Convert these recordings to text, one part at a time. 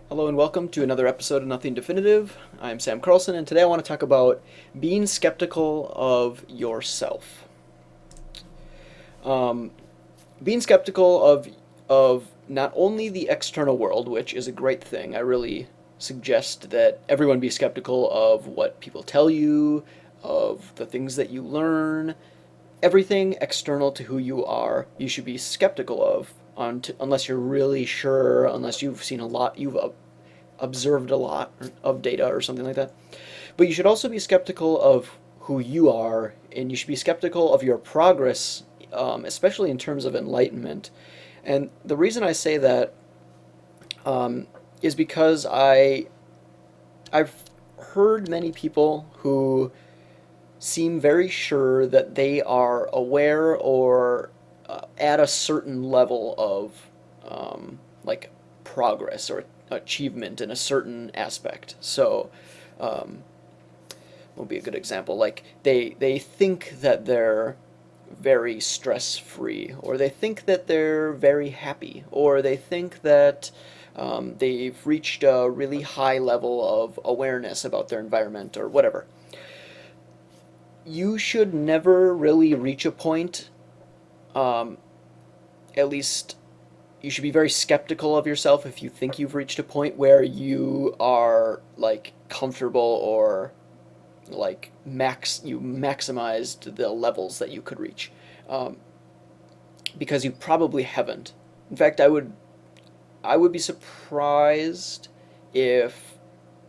Hello and welcome to another episode of Nothing Definitive. I'm Sam Carlson, and today I want to talk about being skeptical of yourself. Um, Being skeptical of not only the external world, which is a great thing. I really suggest that everyone be skeptical of what people tell you, of the things that you learn, everything external to who you are. You should be skeptical of, unless you're really sure, unless you've seen a lot, you've observed a lot of data or something like that. But you should also be skeptical of who you are, and you should be skeptical of your progress, especially in terms of enlightenment. And the reason I say that is because I've heard many people who seem very sure that they are aware or at a certain level of like progress or achievement in a certain aspect. So, will be a good example. Like they think that they're very stress free, or they think that they're very happy, or they think that they've reached a really high level of awareness about their environment or whatever. You should never really reach a point, um, at least you should be very skeptical of yourself if you think you've reached a point where you are like comfortable or like you maximized the levels that you could reach, um, because you probably haven't. In fact, I would be surprised if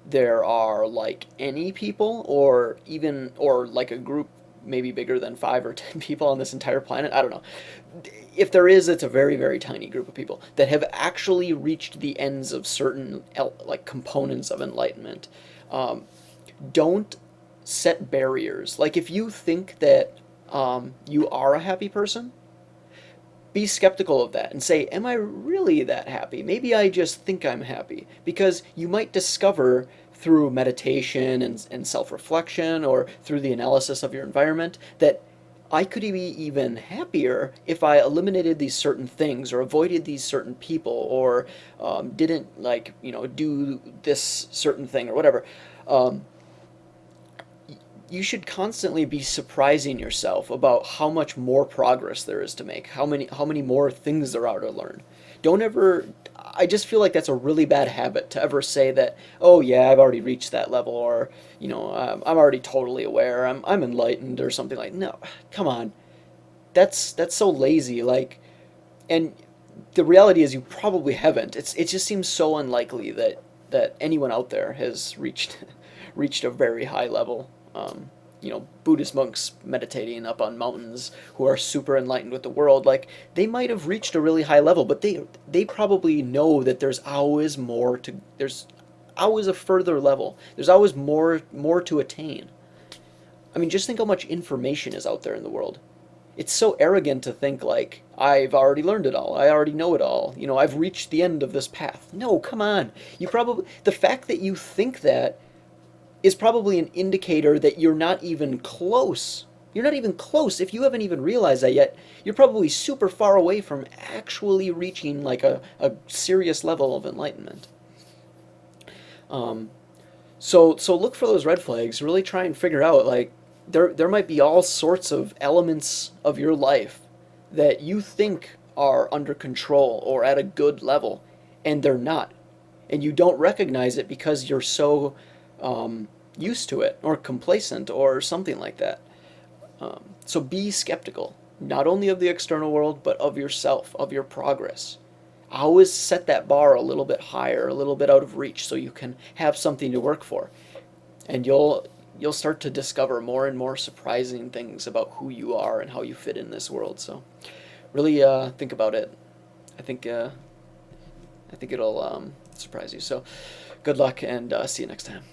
there are like any people, or even, or like a group maybe bigger than 5 or 10 people on this entire planet. I don't know. If there is, it's a very, very tiny group of people that have actually reached the ends of certain like components of enlightenment. Um, don't set barriers. Like if you think that you are a happy person, be skeptical of that and say, am I really that happy? Maybe I just think I'm happy. Because you might discover through meditation and self reflection, or through the analysis of your environment, that I could be even happier if I eliminated these certain things, or avoided these certain people, or didn't, like, do this certain thing, or whatever. Um, you should constantly be surprising yourself about how much more progress there is to make, how many more things there are to learn. Don't ever I just feel like that's a really bad habit to ever say that, oh yeah, I've already reached that level, or I'm already totally aware, I'm enlightened or something. Like, no, come on. That's so lazy, like. And the reality is you probably haven't. It just seems so unlikely that anyone out there has reached reached a very high level. Buddhist monks meditating up on mountains who are super enlightened with the world, like, they might have reached a really high level, but they probably know that there's always a further level. There's always more to attain. I mean, just think how much information is out there in the world. It's so arrogant to think like, I've already learned it all. I already know it all. I've reached the end of this path. No, come on. The fact that you think that is probably an indicator that you're not even close. You're not even close. If you haven't even realized that yet, you're probably super far away from actually reaching like a serious level of enlightenment. Um, so look for those red flags. Really try and figure out, like, there might be all sorts of elements of your life that you think are under control or at a good level, and they're not, and you don't recognize it because you're so used to it, or complacent, or something like that. So be skeptical, not only of the external world, but of yourself, of your progress. Always set that bar a little bit higher, a little bit out of reach, so you can have something to work for, and you'll start to discover more and more surprising things about who you are and how you fit in this world. So really think about it. I think I think it'll surprise you. So good luck, and see you next time.